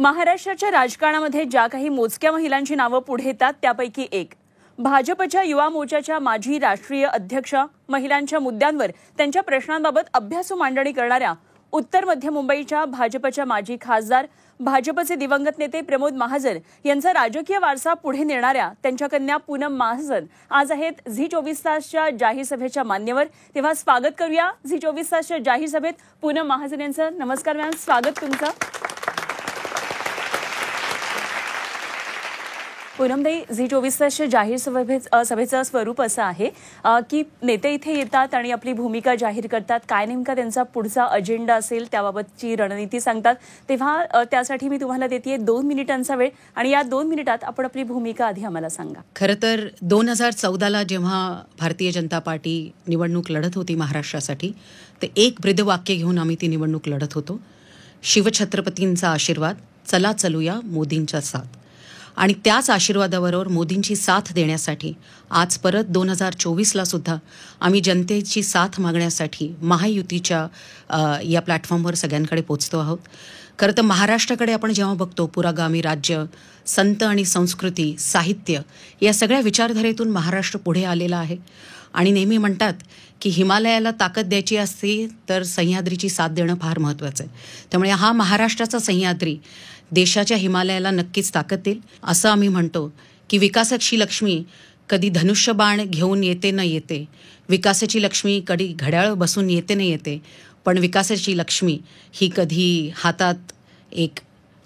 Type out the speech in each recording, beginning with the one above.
महाराष्ट्राच्या राजकारणामध्ये ज्या काही मोजक्या महिलांची नावं पुढे येतात त्यापैकी एक. भाजपच्या युवा मोर्चाच्या माजी राष्ट्रीय अध्यक्षा, महिलांच्या मुद्द्यांवर त्यांच्या प्रश्नांबाबत अभ्यासू मांडणी करणाऱ्या उत्तर मध्य मुंबईच्या भाजपच्या माजी खासदार, भाजपचे दिवंगत नेते प्रमोद महाजन यांचा राजकीय वारसा पुढे नेणाऱ्या त्यांच्या कन्या पूनम महाजन आज आहेत झी 24 तासच्या जाहीर सभेच्या मान्यवर. तेव्हा स्वागत करूया झी 24 तासच्या जाहीर सभेत पूनम महाजन यांचं. नमस्कार मॅम, स्वागत तुमचं. पूनमताई, झी 24 तासच्या जाहीर सभेचं स्वरूप असं आहे की नेते इथे येतात आणि आपली भूमिका जाहीर करतात. काय नेमका त्यांचा पुढचा अजेंडा असेल त्याबाबतची रणनीती सांगतात. तेव्हा त्यासाठी मी तुम्हाला देते 2 मिनिटांचा वेळ आणि या 2 मिनिटात आपण आपली भूमिका आधी आम्हाला सांगा. खरं तर 2014ला जेव्हा भारतीय जनता पार्टी निवडणूक लढत होती महाराष्ट्रासाठी, ते एक ब्रीदवाक्य घेऊन आम्ही ती निवडणूक लढत होतो. शिवछत्रपतींचा आशीर्वाद, चला चलूया मोदींच्या साथ. आणि त्याच आशीर्वादाबरोबर मोदींची साथ देण्यासाठी आज परत 2024ला सुद्धा आम्ही जनतेची साथ मागण्यासाठी महायुतीच्या या प्लॅटफॉर्मवर सगळ्यांकडे पोचतो आहोत. खरं तर महाराष्ट्राकडे आपण जेव्हा बघतो, पुरोगामी राज्य, संत आणि संस्कृती, साहित्य या सगळ्या विचारधारेतून महाराष्ट्र पुढे आलेला आहे. आणि नेहमी म्हणतात की हिमालयाला ताकद द्यायची असते तर सह्याद्रीची साथ देणं फार महत्त्वाचं आहे. त्यामुळे हा महाराष्ट्राचा सह्याद्री देशाच्या हिमालयाला नक्कीच ताकद देईल. असं आम्ही म्हणतो की विकासाची लक्ष्मी कधी धनुष्यबाण घेऊन येते न येते, विकासाची लक्ष्मी कधी घड्याळ बसून येते न येते, पण विकासाची लक्ष्मी ही कधी हातात एक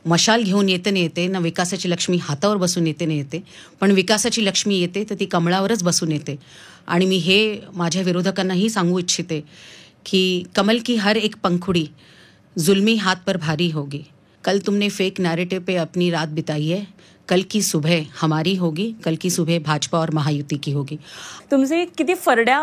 मशाल घेऊन येते न येते ना. विकासाची लक्ष्मी हातावर बसून येते न येते, पण विकासाची लक्ष्मी येते तर ती कमळावरच बसून येते. आणि मी हे माझ्या विरोधकांनाही सांगू इच्छिते की कमल की हर एक पंखुड़ी जुल्मी हाथ पर भारी होगी. कल तुमने फेक नैरेटिव पे अपनी रात बिताई है, कल की सुबह हमारी होगी, कल की सुबह भाजपा और महायुती की होगी. तुमचे किती फरड्या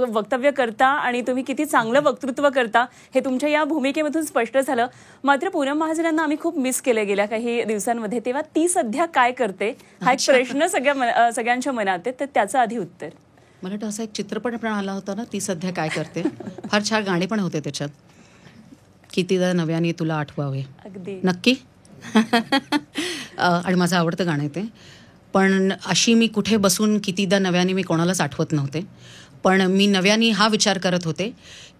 वक्तव्य करता आणि तुम्ही किती चांगलं वक्तृत्व करता हे तुमच्या या भूमिकेमधून स्पष्ट झालं. मात्र पूनम महाजन यांना आम्ही खूप मिस केलं गेल्या काही दिवसांमध्ये. तेव्हा ती सध्या काय करते हा एक प्रश्न सगळ्यांच्या मनात आहे, तर त्याचं आधी उत्तर. मला वाटतं असा एक चित्रपट पण आला होता ना, ती सध्या काय करते. फार छान गाणे पण होते त्याच्यात. कितीदा नव्याने तुला आठवावे. अगदी नक्की. आणि माझं आवडतं गाणं आहे ते. पण अशी मी कुठे बसून कितीदा नव्याने मी कोणालाच आठवत नव्हते. पण मी नव्याने हा विचार करत होते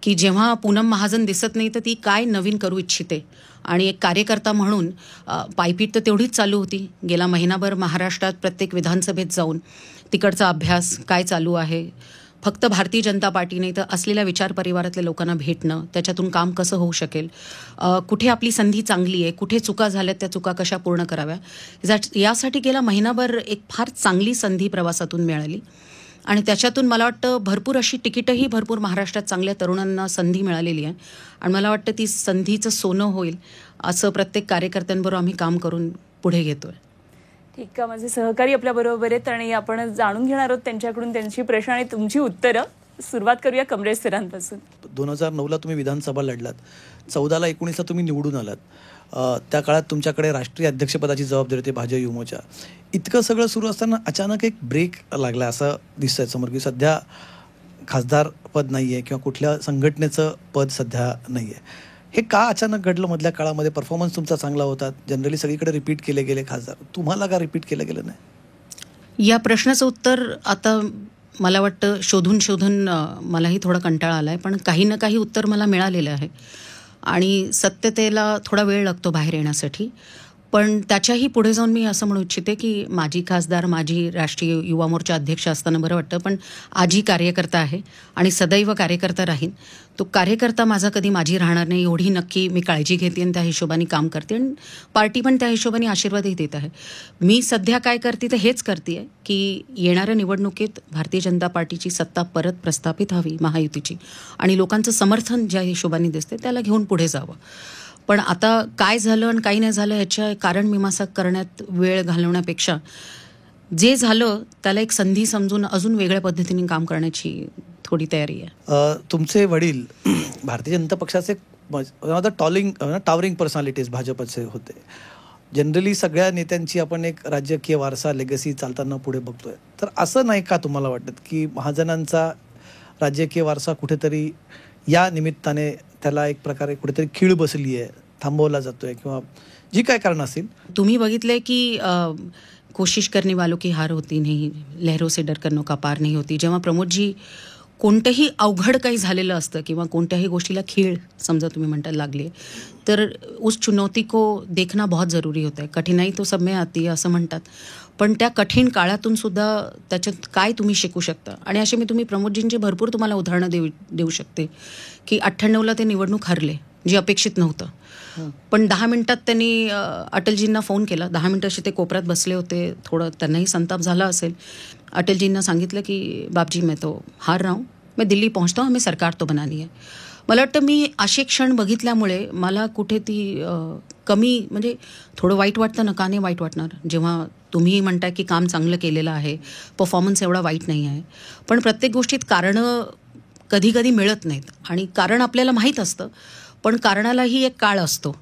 की जेव्हा पूनम महाजन दिसत नाही तर ती काय नवीन करू इच्छिते. आणि एक कार्यकर्ता म्हणून पायपीट तर तेवढीच चालू होती. गेला महिनाभर महाराष्ट्रात प्रत्येक विधानसभेत जाऊन तिकडचा अभ्यास काय चालू आहे, फक्त भारतीय जनता पार्टीने तर असलेल्या विचार परिवारातल्या लोकांना भेटणं, त्याच्यातून काम कसं होऊ शकेल, कुठे आपली संधी चांगली आहे, कुठे चुका झाल्यात त्या चुका कशा पूर्ण कराव्या, यासाठी गेला महिनाभर एक फार चांगली संधी प्रवासातून मिळाली. आणि त्याच्यातून मला वाटतं भरपूर अशी तिकीटही भरपूर महाराष्ट्रात चांगल्या तरुणांना संधी मिळालेली आहे. आणि मला वाटतं ती संधीचं सोनं होईल असं प्रत्येक कार्यकर्त्यांबरोबर आम्ही काम करून पुढे घेतोय. ठीक आहे, माझे सहकारी आपल्याबरोबर आहेत आणि आपण जाणून घेणार आहोत त्यांच्याकडून त्यांची प्रश्न आणि तुमची उत्तरं. सुरुवात करूया कमरेश सरांपासून. 2009ला तुम्ही विधानसभा लढलात, 14ला 19ला तुम्ही निवडून आलात. त्या काळात तुमच्याकडे राष्ट्रीय अध्यक्षपदाची जबाबदारी होती भाजप युमोच्या. इतकं सगळं सुरू असताना अचानक एक ब्रेक लागला असं दिसतंय समोर, की सध्या खासदार पद नाही आहे किंवा कुठल्या संघटनेचं पद सध्या नाही आहे. हे का अचानक घडलं? मधल्या काळामध्ये परफॉर्मन्स तुमचा चांगला होता, जनरली सगळीकडे रिपीट केले गेले खासदार, तुम्हाला का रिपीट केलं गेलं नाही? या प्रश्नाचं उत्तर आता मला वाटतं शोधून मलाही थोडा कंटाळा आला आहे. पण काही ना काही उत्तर मला मिळालेलं आहे आणि सत्यतेला थोडा वेळ लागतो बाहेर येण्यासाठी. पण त्याच्याही पुढे जाऊन मी असं म्हणू इच्छिते की माजी खासदार, माजी राष्ट्रीय युवा मोर्चा अध्यक्ष असताना बरं वाटतं, पण आजी कार्यकर्ता आहे आणि सदैव कार्यकर्ता राहीन. तो कार्यकर्ता माझा कधी माझी राहणार नाही एवढी नक्की मी काळजी घेते आणि त्या हिशोबाने काम करते. आणि पार्टी पण त्या हिशोबाने आशीर्वादही देत आहे. मी सध्या काय करते तर हेच करते आहे की येणाऱ्या निवडणुकीत भारतीय जनता पार्टीची सत्ता परत प्रस्थापित हवी, महायुतीची, आणि लोकांचं समर्थन ज्या हिशोबाने दिसते त्याला घेऊन पुढे जावं. पण आता काय झालं आणि काही नाही झालं ह्याच्या कारण मीमांसा करण्यात वेळ घालवण्यापेक्षा जे झालं त्याला एक संधी समजून अजून वेगळ्या पद्धतीने काम करण्याची थोडी तयारी आहे. तुमचे वडील भारतीय जनता पक्षाचे टॉवरिंग पर्सनॅलिटीज भाजपचे होते. जनरली सगळ्या नेत्यांची आपण एक राजकीय वारसा, लेगसी चालताना पुढे बघतोय. तर असं नाही का तुम्हाला वाटत की महाजनांचा राजकीय वारसा कुठेतरी या निमित्ताने त्याला एक प्रकारे कुठेतरी खीळ बसली आहे, थांबवला जातोय किंवा जी काय कारण असेल? तुम्ही बघितलंय की कोशिश करने वालों की हार होती नहीं, लहरों से डर करनो का पार नहीं होती. जेव्हा प्रमोदजी कोणतंही अवघड काही झालेलं असतं किंवा कोणत्याही गोष्टीला खीळ समजा तुम्ही म्हणता लागली, तर उस चुनौती को देखना बहुत ज़रूरी होता है. कठिनाई तो सब में आती है असं म्हणतात, पण त्या कठीण काळातून सुद्धा त्याच्यात काय तुम्ही शिकू शकता. आणि असे मी तुम्ही प्रमोदजींची भरपूर तुम्हाला उदाहरणं देऊ शकते की 98ला ते निवडणूक हरले, जी अपेक्षित नव्हतं. पण 10 मिनिटात त्यांनी अटलजींना फोन केला. 10 मिनिटं असे ते कोपऱ्यात बसले होते, थोडं त्यांनाही संताप झाला असेल. अटलजींना सांगितलं की बापजी मैं तो हार रहा हूँ, मैं दिल्ली पहुँचता हूँ, हमें सरकार तो बनानी है. मला वाटतं मी असे क्षण बघितल्यामुळे मला कुठे ती कमी म्हणजे थोडं वाईट वाटतं ना, का नाही वाईट वाटणार जेव्हा तुम्ही म्हणताय की काम चांगलं केलेलं आहे, परफॉर्मन्स एवढा वाईट नाही आहे. पण प्रत्येक गोष्टीत कारणं कधी कधी मिळत नाहीत आणि कारण आपल्याला माहीत असतं, पण कारणालाही एक काळ असतो.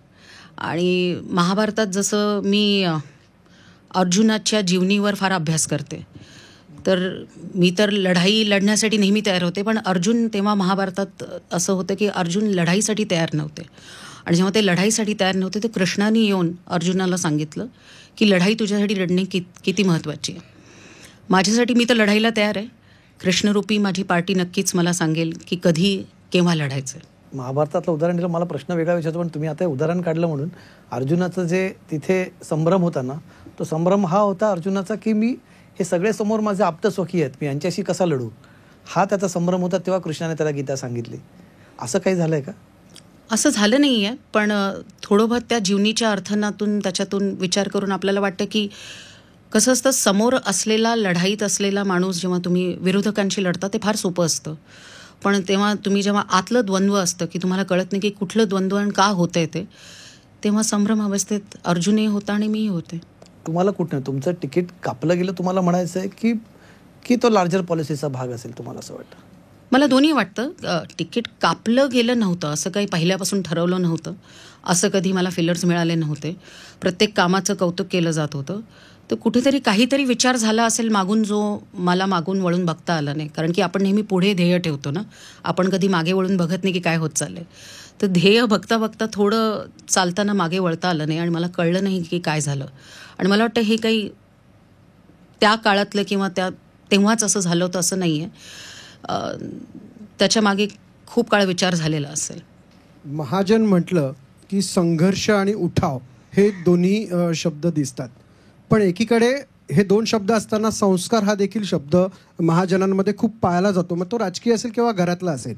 आणि महाभारतात जसं मी अर्जुनाच्या जीवनीवर फार अभ्यास करते, तर मी तर लढाई लढण्यासाठी नेहमी तयार होते, पण अर्जुन तेव्हा महाभारतात असं होतं की अर्जुन लढाईसाठी तयार नव्हते. आणि जेव्हा ते लढाईसाठी तयार नव्हते तर कृष्णाने येऊन अर्जुनाला सांगितलं की लढाई तुझ्यासाठी लढणे किती महत्त्वाची आहे. माझ्यासाठी मी तर लढाईला तयार आहे. कृष्णरूपी माझी पार्टी नक्कीच मला सांगेल की कधी केव्हा लढायचं. महाभारतातलं उदाहरण दिलं, मला प्रश्न वेगळा विचारतो, पण तुम्ही आता उदाहरण काढलं म्हणून अर्जुनाचं जे तिथे संभ्रम होता ना, तो संभ्रम हा होता अर्जुनाचा की मी हे सगळे समोर माझे आप्तस्वकीय आहेत, मी यांच्याशी कसा लढू, हा त्याचा संभ्रम होता. तेव्हा कृष्णाने त्याला गीता सांगितली. असं काही झालंय का? असं झालं नाही आहे, पण थोडं बहुत त्या जीवनीच्या अर्थनातून त्याच्यातून विचार करून आपल्याला वाटतं की कसं असतं, समोर असलेला लढाईत असलेला माणूस जेव्हा तुम्ही विरोधकांशी लढता ते फार सोपं असतं, पण तेव्हा तुम्ही जेव्हा आतलं द्वंद्व असतं की तुम्हाला कळत नाही की कुठलं द्वंद्व आणि का होतंय ते, तेव्हा संभ्रम अवस्थेत अर्जुनही होता आणि मीही होते. तुम्हाला कुठं तुमचं तिकीट कापलं गेलं तुम्हाला म्हणायचं आहे की की तो लार्जर पॉलिसीचा भाग असेल, तुम्हाला असं वाटतं? मला दोन्ही वाटतं. तिकीट कापलं गेलं नव्हतं, असं काही पहिल्यापासून ठरवलं नव्हतं. असं कधी मला फिलर्स मिळाले नव्हते. प्रत्येक कामाचं कौतुक केलं जात होतं. तर कुठेतरी काहीतरी विचार झाला असेल मागून, जो मला मागून वळून बघता आला नाही. कारण की आपण नेहमी पुढे ध्येय ठेवतो ना, आपण कधी मागे वळून बघत नाही की काय होत चाललंय. तर ध्येय बघता बघता थोडं चालताना मागे वळता आलं नाही आणि मला कळलं नाही की काय झालं. आणि मला वाटतं हे काही त्या काळातलं किंवा तेव्हाच असं झालं होतं असं नाही आहे. त्याच्या मागे खूप काळ विचार झालेला असेल. महाजन म्हटलं की संघर्ष आणि उठाव हे दोन्ही शब्द दिसतात, पण एकीकडे हे दोन शब्द असताना संस्कार हा देखील शब्द महाजनांमध्ये खूप पाळला जातो. मग तो राजकीय असेल किंवा घरातला असेल,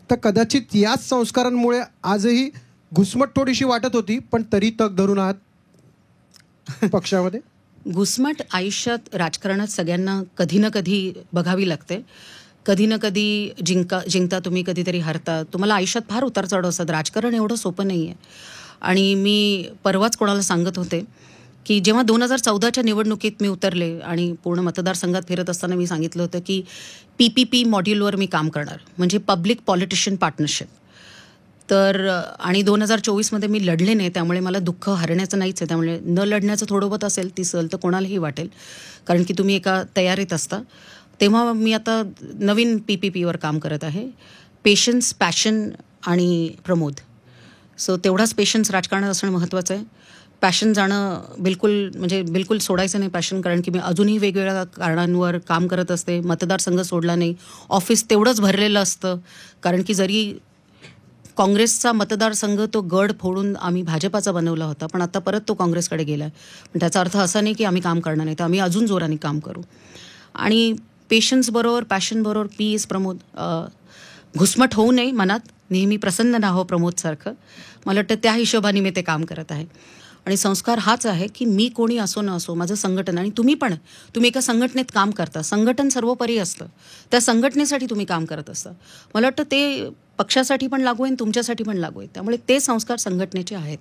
तर कदाचित याच संस्कारांमुळे आजही घुसमट थोडीशी वाटत होती, पण तरी तग धरून आहात पक्षामध्ये. घुसमट आयुष्यात राजकारणात सगळ्यांना कधी ना कधी बघावी लागते. कधी ना कधी जिंकता तुम्ही, कधीतरी हरता. तुम्हाला आयुष्यात फार उतार चढ असतात. राजकारण एवढं सोपं नाही आहे. आणि मी परवाच कोणाला सांगत होते की जेव्हा 2014च्या निवडणुकीत मी उतरले आणि पूर्ण मतदारसंघात फिरत असताना मी सांगितलं होतं की PPP मॉड्यूलवर मी काम करणार, म्हणजे पब्लिक पॉलिटिशियन पार्टनरशिप. तर आणि 2024मध्ये मी लढले नाही, त्यामुळे मला दुःख हरण्याचं नाहीच आहे. त्यामुळे न लढण्याचं थोडं बहुत असेल ती सल तर कोणालाही वाटेल, कारण की तुम्ही एका तयारीत असता. तेव्हा मी आता नवीन PPPवर काम करत आहे. पेशन्स, पॅशन आणि प्रमोद. सो तेवढाच पेशन्स राजकारणात असणं महत्त्वाचं आहे. पॅशन जाणं बिलकुल सोडायचं नाही पॅशन, कारण की मी अजूनही वेगवेगळ्या कारणांवर काम करत असते. मतदारसंघ सोडला नाही, ऑफिस तेवढंच भरलेलं असतं. कारण की जरी काँग्रेसचा मतदारसंघ तो गड फोडून आम्ही भाजपाचा बनवला होता, पण आता परत तो काँग्रेसकडे गेला आहे. पण त्याचा अर्थ असा नाही की आम्ही काम करणार नाही, तर आम्ही अजून जोराने काम करू. आणि पेशन्स बरोबर, पॅशन बरोबर, पीस, प्रमोद, घुसमट होऊ नये मनात, नेहमी प्रसन्न राहावं प्रमोदसारखं. मला वाटतं त्या हिशोबाने मी ते काम करत आहे. आणि संस्कार हाच आहे की मी कोणी असो न असो, माझं संघटन, आणि तुम्ही एका संघटनेत काम करता. संघटन सर्वोपरी असतं, त्या संघटनेसाठी तुम्ही काम करत असता. मला वाटतं ते पक्षासाठी पण लागू आहे आणि तुमच्यासाठी पण लागू आहे. त्यामुळे ते संस्कार संघटनेचे आहेत.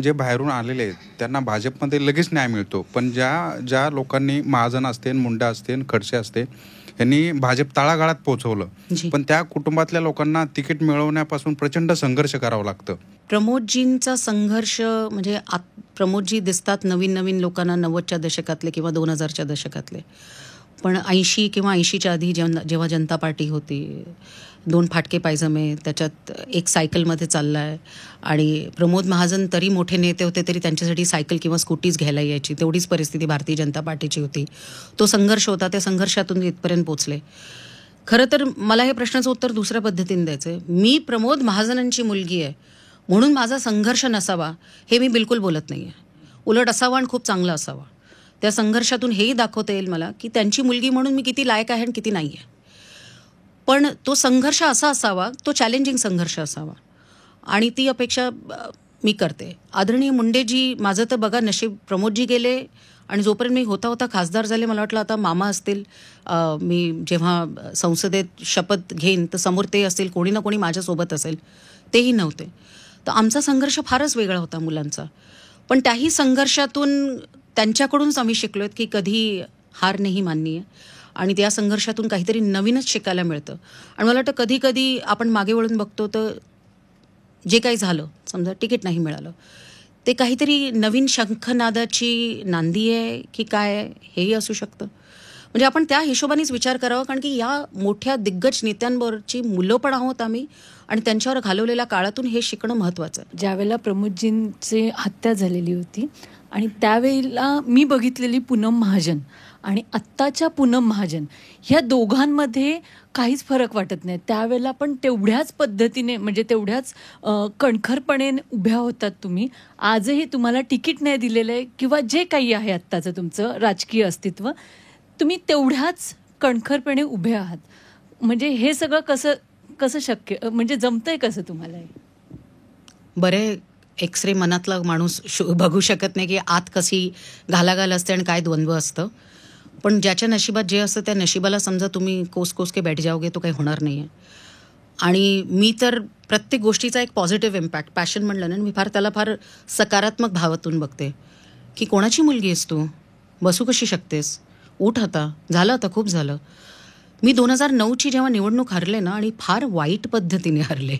जे बाहेरून आलेले आहेत त्यांना भाजपमध्ये लगेच न्याय मिळतो, पण ज्या लोकांनी महाजन असतील, मुंडा असतील, खडसे असतील, यांनी भाजप तळागाळात पोहोचवलं, पण त्या कुटुंबातल्या लोकांना तिकीट मिळवण्यापासून प्रचंड संघर्ष करावं लागतं. प्रमोदजींचा संघर्ष म्हणजे प्रमोदजी दिसतात नवीन लोकांना 90च्या दशकातले किंवा 2000च्या दशकातले, पण 80 किंवा 80च्या आधी जेव्हा जनता पार्टी होती, 2 फाटके पायजमे, त्याच्यात एक सायकलमध्ये चालला आहे आणि प्रमोद महाजन तरी मोठे नेते होते तरी त्यांच्यासाठी सायकल किंवा स्कूटीज घ्यायला यायची, तेवढीच परिस्थिती भारतीय जनता पार्टीची होती. तो संघर्ष होता, त्या संघर्षातून इथपर्यंत पोचले. खरं तर मला हे प्रश्नाचं उत्तर दुसऱ्या पद्धतीने द्यायचं आहे. मी प्रमोद महाजनांची मुलगी आहे म्हणून माझा संघर्ष नसावा हे मी बिलकुल बोलत नाही आहे. उलट असावा आणि खूप चांगला असावा. त्या संघर्षातून हेही दाखवता येईल मला की त्यांची मुलगी म्हणून मी किती लायक आहे आणि किती नाही आहे. पण तो संघर्ष असा असावा, तो चॅलेंजिंग संघर्ष असावा आणि ती अपेक्षा मी करते. आदरणीय मुंडेजी, माझं तर बघा नशीब, प्रमोदजी गेले आणि जोपर्यंत मी होता खासदार झाले, मला वाटलं आता मामा असतील, मी जेव्हा संसदेत शपथ घेईन तर समोर ते असतील, कोणी ना कोणी माझ्यासोबत असेल, तेही नव्हते. तर आमचा संघर्ष फारच वेगळा होता मुलांचा. पण त्याही संघर्षातून त्यांच्याकडूनच आम्ही शिकलो आहेत की कधी हार नाही माननीय आणि त्या संघर्षातून काहीतरी नवीनच शिकायला मिळतं. आणि मला वाटतं कधी कधी आपण मागे वळून बघतो तर जे काही झालं, समजा तिकीट नाही मिळालं, ते काहीतरी नवीन शंखनादाची नांदी आहे की काय आहे हेही असू शकतं. म्हणजे आपण त्या हिशोबानेच विचार करावा, कारण की या मोठ्या दिग्गज नेत्यांबरोबरची मुलं पण आहोत आम्ही आणि त्यांच्यावर घालवलेल्या काळातून हे शिकणं महत्त्वाचं आहे. ज्यावेळेला प्रमोदजींची हत्या झालेली होती आणि त्यावेळेला मी बघितलेली पूनम महाजन आणि आत्ताच्या पूनम महाजन ह्या दोघांमध्ये काहीच फरक वाटत नाही. त्यावेळेला पण तेवढ्याच पद्धतीने, म्हणजे तेवढ्याच कणखरपणे उभ्या होतात तुम्ही. आजही तुम्हाला तिकीट नाही दिलेलं आहे किंवा जे काही आहे आत्ताचं तुमचं राजकीय अस्तित्व, तुम्ही तेवढ्याच कणखरपणे उभे आहात. म्हणजे हे सगळं कसं शक्य, म्हणजे जमतंय कसं तुम्हाला? बरे एक्सरे मनातला माणूस बघू शकत नाही की आत कशी घालाघाल असते आणि काय द्वंद्व असतं. पण ज्याच्या नशिबात जे असतं त्या नशिबाला समजा तुम्ही कोस के बैठ जाओगे तो काही होणार नाही आहे. आणि मी तर प्रत्येक गोष्टीचा एक पॉझिटिव्ह इम्पॅक्ट, पॅशन म्हणलं ना, मी त्याला फार सकारात्मक भावातून बघते की कोणाची मुलगी आहेस तू, बसू कशी शकतेस, उठ आता, झालं आता, खूप झालं. मी 2009ची जेव्हा निवडणूक हरले ना, आणि फार वाईट पद्धतीने हरले,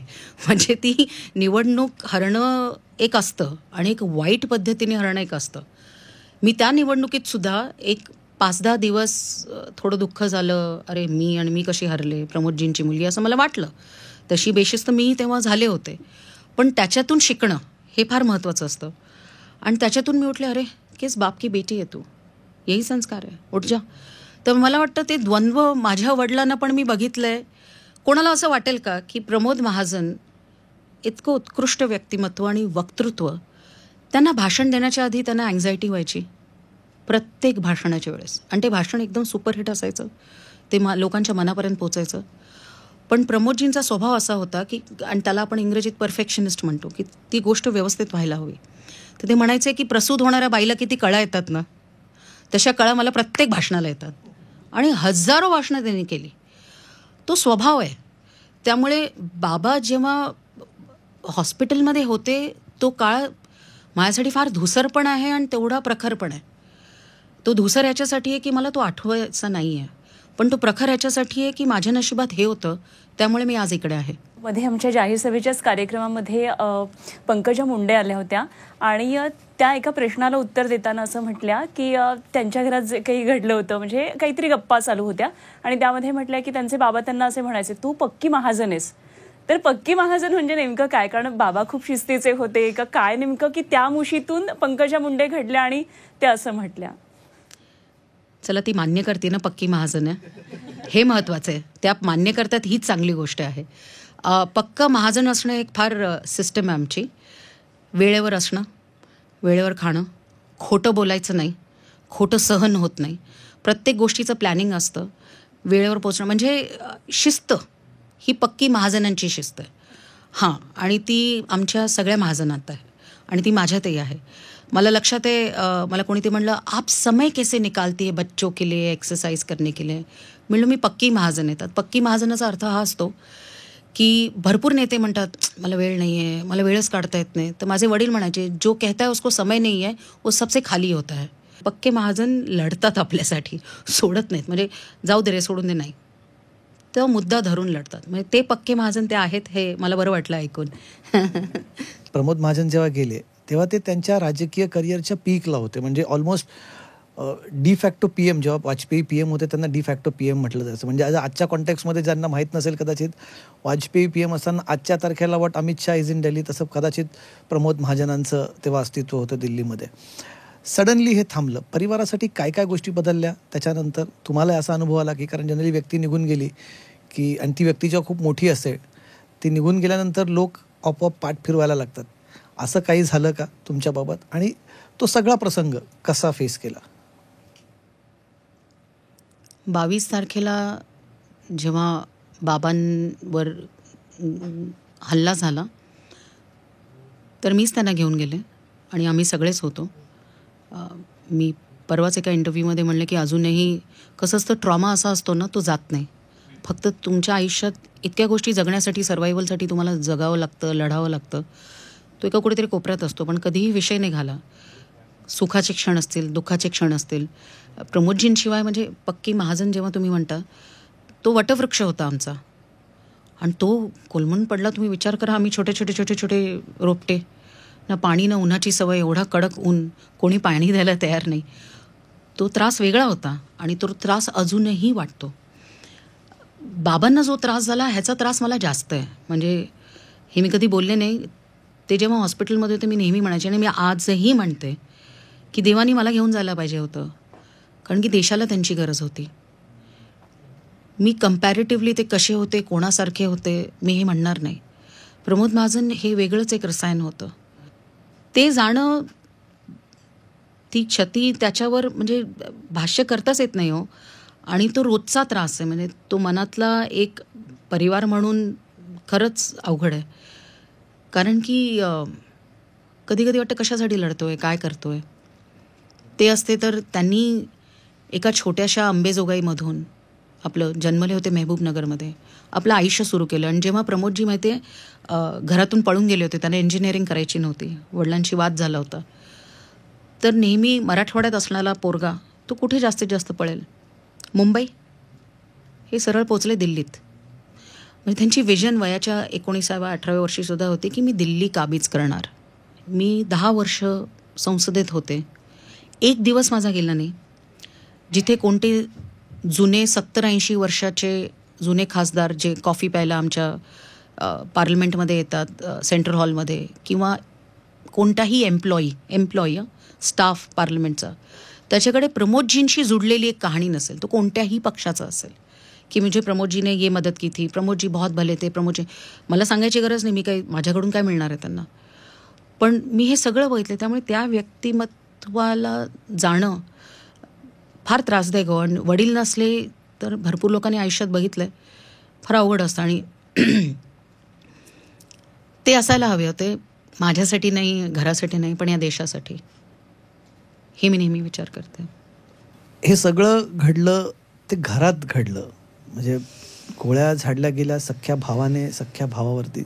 म्हणजे ती निवडणूक हरणं एक असतं आणि एक वाईट पद्धतीने हरणं एक असतं. मी त्या निवडणुकीत सुद्धा एक 5-10 दिवस थोडं दुःख झालं, अरे मी कशी हरले, प्रमोदजींची मुलगी, असं मला वाटलं. तशी बेशिस्त मी तेव्हा झाले होते. पण त्याच्यातून शिकणं हे फार महत्त्वाचं असतं. आणि त्याच्यातून मी उठले, अरे किस बाप की बेटी आहे तू, यही संस्कार आहे, उठ जा. तर मला वाटतं ते द्वंद्व माझ्या वडिलांना पण मी बघितलं आहे. कोणाला असं वाटेल का की प्रमोद महाजन इतकं उत्कृष्ट व्यक्तिमत्व आणि वक्तृत्व, त्यांना भाषण देण्याच्या आधी त्यांना अँझायटी व्हायची प्रत्येक भाषणाच्या वेळेस, आणि ते भाषण एकदम सुपरहिट असायचं, ते लोकांच्या मनापर्यंत पोचायचं. पण प्रमोदजींचा स्वभाव असा होता की, आणि त्याला आपण इंग्रजीत परफेक्शनिस्ट म्हणतो, की ती गोष्ट व्यवस्थित व्हायला हवी. तर ते म्हणायचे की प्रसूत होणाऱ्या बाईला किती कळा येतात ना, तशा कळा मला प्रत्येक भाषणाला येतात. आणि हजारो भाषणं त्यांनी केली. तो स्वभाव आहे. त्यामुळे बाबा जेव्हा हॉस्पिटलमध्ये होते तो काळ माझ्यासाठी फार धुसर पण आहे आणि तेवढा प्रखर पण आहे. तो धुसर याच्यासाठी आहे की मला तो आठवायचा नाही आहे, पण तो प्रखर याच्यासाठी आहे की माझ्या नशिबात हे होतं, त्यामुळे मी आज इकडे आहे. मध्ये आमच्या जाहीर सभेच्याच कार्यक्रमामध्ये पंकजा मुंडे आल्या होत्या आणि त्या एका प्रश्नाला उत्तर देताना असं म्हटल्या की त्यांच्या घरात जे काही घडलं होतं, म्हणजे काहीतरी गप्पा चालू होत्या आणि त्यामध्ये म्हटल्या की त्यांचे बाबा त्यांना असे म्हणायचे, तू पक्की महाजन आहेस. तर पक्की महाजन म्हणजे नेमकं काय? कारण बाबा खूप शिस्तीचे होते का काय नेमकं, की त्या मुशीतून पंकजा मुंडे घडल्या आणि त्या असं म्हटल्या? चला, ती मान्य करते ना पक्की महाजन आहे, हे महत्त्वाचं आहे. त्या मान्य करतात हीच चांगली गोष्ट आहे. पक्का महाजन असणं एक फार सिस्टम आहे आमची. वेळेवर असणं, वेळेवर खाणं, खोटं बोलायचं नाही, खोटं सहन होत नाही, प्रत्येक गोष्टीचं प्लॅनिंग असतं, वेळेवर पोचणं, म्हणजे शिस्त ही पक्की महाजनांची शिस्त आहे. हां, आणि ती आमच्या सगळ्या महाजनात आहे आणि ती माझ्यातही आहे. मला लक्षात आहे, मला कोणीतरी म्हणलं, आप समय कैसे निकालती है बच्चों के लिए, एक्सरसाइज करने के लिए. म्हणलं मी पक्की महाजन येतात. पक्की महाजनाचा अर्थ हा असतो की भरपूर नेते म्हणतात मला वेळ नाही आहे, मला वेळच काढता येत नाही. तर माझे वडील म्हणायचे, जो कहता है उसको समय नहीं है वो सबसे खाली होता है. पक्के महाजन लढतात आपल्यासाठी, सोडत नाहीत, म्हणजे जाऊ दे रे, सोडून दे, नाही, तो मुद्दा धरून लढतात. म्हणजे ते पक्के महाजन ते आहेत, हे मला बरं वाटलं ऐकून. प्रमोद महाजन जेव्हा गेले तेव्हा ते त्यांच्या राजकीय करिअरच्या पीकला होते, म्हणजे ऑलमोस्ट डिफॅक्टो PM जेव्हा वाजपेयी PM होते त्यांना डिफॅक्टो PM म्हटलं जायचं. म्हणजे आजच्या कॉन्टेक्स्टमध्ये ज्यांना माहीत नसेल कदाचित, वाजपेयी PM असताना आजच्या तारखेला what Amit Shah is in Delhi, तसं कदाचित प्रमोद महाजनांचं तेव्हा अस्तित्व होतं दिल्लीमध्ये. सडनली हे थांबलं. परिवारासाठी काय काय गोष्टी बदलल्या त्याच्यानंतर? तुम्हाला असा अनुभव आला की, कारण जनरली व्यक्ती निघून गेली की, आणि ती व्यक्ती जेव्हा खूप मोठी असेल, ती निघून गेल्यानंतर लोक आपोआप पाठ फिरवायला लागतात. असं काही झालं का तुमच्याबाबत? आणि तो सगळा प्रसंग कसा फेस केला? 22 तारखेला जेव्हा बाबांवर हल्ला झाला तर मीच त्यांना घेऊन गेले आणि आम्ही सगळेच होतो. मी परवाच एका इंटरव्ह्यूमध्ये म्हणलं की अजूनही कसं असतं, ट्रॉमा असा असतो ना, तो जात नाही. फक्त तुमच्या आयुष्यात इतक्या गोष्टी जगण्यासाठी, सर्वायवलसाठी तुम्हाला जगावं लागतं, लढावं लागतं. तो एका कुठेतरी कोपऱ्यात असतो, पण कधीही विषय नाही घाला. सुखाचे क्षण असतील, दुःखाचे क्षण असतील. प्रमोदजींशिवाय म्हणजे पक्की महाजन जेव्हा तुम्ही म्हणता, तो वटवृक्ष होता आमचा आणि तो कोलमून पडला. तुम्ही विचार करा, आम्ही छोटे छोटे छोटे छोटे रोपटे, ना पाणी ना उन्हाची सवय, एवढा कडक ऊन, कोणी पाणी द्यायला तयार नाही. तो त्रास वेगळा होता आणि तो त्रास अजूनही वाटतो. बाबांना जो त्रास झाला ह्याचा त्रास मला जास्त आहे. म्हणजे हे मी कधी बोलले नाही. ते जेव्हा हॉस्पिटलमध्ये होते मी नेहमी म्हणायचे आणि मी आजही म्हणते की देवानी मला घेऊन जायला पाहिजे होतं, कारण की देशाला त्यांची गरज होती. मी कम्पॅरेटिव्हली ते कसे होते, कोणासारखे होते, मी हे म्हणणार नाही. प्रमोद महाजन हे वेगळंच एक रसायन होतं. ते जाणं, ती क्षती त्याच्यावर म्हणजे भाष्य करताच येत नाही हो. आणि तो रोजचा त्रास आहे. म्हणजे तो मनातला एक परिवार म्हणून खरंच अवघड आहे. कारण की कधी कधी वाटतं कशासाठी लढतोय, काय करतोय. ते असते तर त्यांनी एका छोट्याशा अंबेजोगाईमधून, आपलं जन्मले होते मेहबूबनगरमध्ये, आपलं आयुष्य सुरू केलं. आणि जेव्हा प्रमोदजी माहिती आहे घरातून पळून गेले होते, त्यांना इंजिनिअरिंग करायची नव्हती, वडिलांशी वाद झाला होता, तर नेहमी मराठवाड्यात असणारा पोरगा तो कुठे जास्तीत जास्त पळेल? मुंबई. हे सरळ पोचले दिल्लीत. म्हणजे त्यांची विजन वयाच्या 19व्या-18व्या वर्षीसुद्धा होती की मी दिल्ली काबीज करणार. मी 10 वर्ष संसदेत होते. एक दिवस माझा गेला नाही जिथे कोणते जुने 70-80 वर्षाचे जुने खासदार जे कॉफी प्यायला आमच्या पार्लमेंटमध्ये येतात, सेंट्रल हॉलमध्ये, किंवा कोणताही एम्प्लॉई स्टाफ पार्लमेंटचा, त्याच्याकडे प्रमोदजींशी जुडलेली एक कहाणी नसेल. तो कोणत्याही पक्षाचा असेल की म्हणजे प्रमोदजी ने ये मदत की थी, प्रमोदजी बहुत भले थे, प्रमोदजी. मला सांगायची गरज नाही, मी काही माझ्याकडून काय मिळणार आहे त्यांना. पण मी हे सगळं बघितलं. त्यामुळे त्या व्यक्तिमत्वाला जाणं फार त्रासदायक हो. आणि वडील नसले तर भरपूर लोकांनी आयुष्यात बघितलं आहे, फार अवघड असतं. आणि ते असायला हवे होते, माझ्यासाठी नाही, घरासाठी नाही, पण या देशासाठी. हे मी नेहमी विचार करते. हे सगळं घडलं ते घरात घडलं. म्हणजे गोळ्या झाडल्या गेल्या सख्ख्या भावाने सख्ख्या भावावरती,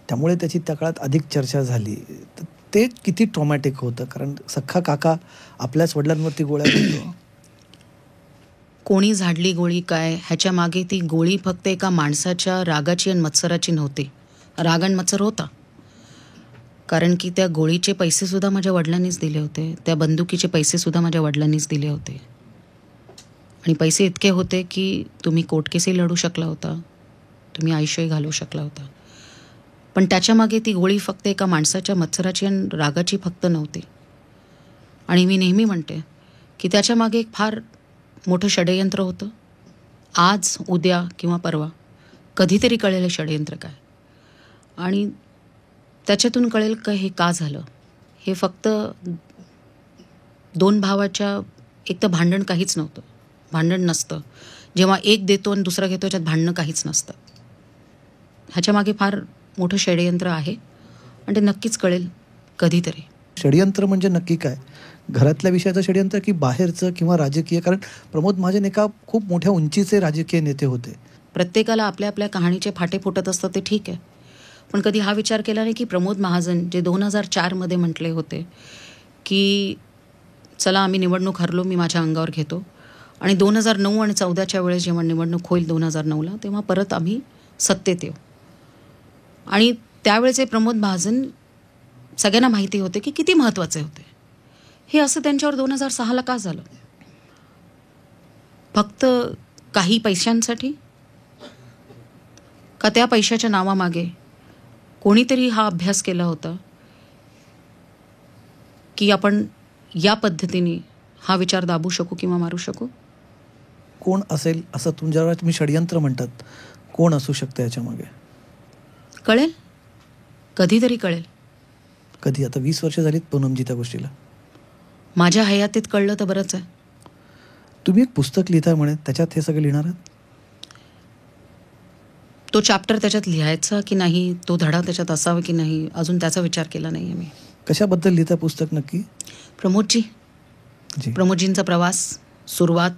त्यामुळे त्याची त्या काळात अधिक चर्चा झाली. तर ते किती ट्रॉमॅटिक होतं, कारण सख्खा काका आपल्याच वडिलांवरती गोळ्या घालतो. कोणी झाडली गोळी काय, ह्याच्या मागे ती गोळी फक्त एका माणसाच्या रागाची आणि मत्सराची नव्हती. राग आणि मत्सर होता, कारण की त्या गोळीचे पैसेसुद्धा माझ्या वडिलांनीच दिले होते, त्या बंदुकीचे पैसेसुद्धा माझ्या वडिलांनीच दिले होते. आणि पैसे इतके होते की तुम्ही कोर्ट केसही लढू शकला होता, तुम्ही आयुष्यही घालवू शकला होता. पण त्याच्यामागे ती गोळी फक्त एका माणसाच्या मत्सराची आणि रागाची फक्त नव्हती. आणि मी नेहमी म्हणते की त्याच्यामागे एक फार मोठं षडयंत्र होतं. आज, उद्या किंवा परवा कधीतरी कळेल हे षडयंत्र काय, आणि त्याच्यातून कळेल का हे का झालं. हे फक्त दोन भावाच्या एक तर भांडण काहीच नव्हतं, भांडण नसतं. जेव्हा एक देतो आणि दुसरा घेतो याच्यात भांडणं काहीच नसतं. ह्याच्या मागे फार मोठं षडयंत्र आहे आणि ते नक्कीच कळेल कधीतरी. षडयंत्र म्हणजे नक्की काय? घरातल्या विषयाचं षडयंत्र की बाहेरचं किंवा राजकीय? कारण प्रमोद महाजन एका खूप मोठ्या उंचीचे राजकीय नेते होते. प्रत्येकाला आपल्या आपल्या कहाणीचे फाटे फुटत असतात, ते ठीक आहे. पण कधी हा विचार केला नाही की प्रमोद महाजन जे 2004 म्हटले होते की चला आम्ही निवडणूक हरलो, मी माझ्या अंगावर घेतो, आणि 2009 आणि 14च्या वेळेस जेव्हा निवडणूक होईल 2009ला, तेव्हा परत आम्ही सत्तेत येऊ. आणि त्यावेळेचे प्रमोद महाजन सगळ्यांना माहिती होते की किती महत्त्वाचे होते. हे असं त्यांच्यावर 2006ला का झालं? फक्त काही पैशांसाठी? का त्या पैशाच्या नावामागे कोणीतरी हा अभ्यास केला होता की आपण या पद्धतीने हा विचार दाबू शकू किंवा मारू शकू? कोण असेल असं तुमच्यावर तुम्ही षडयंत्र म्हणतात, कोण असू शकतं याच्यामागे? कळेल, कधीतरी कळेल. कधी? आता 20 वर्ष झालीत पूनमजी त्या गोष्टीला. माझ्या हयातीत कळलं तर बरंच आहे. तुम्ही एक पुस्तक लिहिताय म्हणे, त्याच्यात हे सगळं लिहिणार आहात? तो चॅप्टर त्याच्यात लिहायचा की नाही, तो धडा त्याच्यात असावा की नाही, अजून त्याचा विचार केला नाही आहे मी. कशाबद्दल लिहिताय पुस्तक नक्की? प्रमोदजी, प्रमोदजींचा प्रवास, सुरुवात.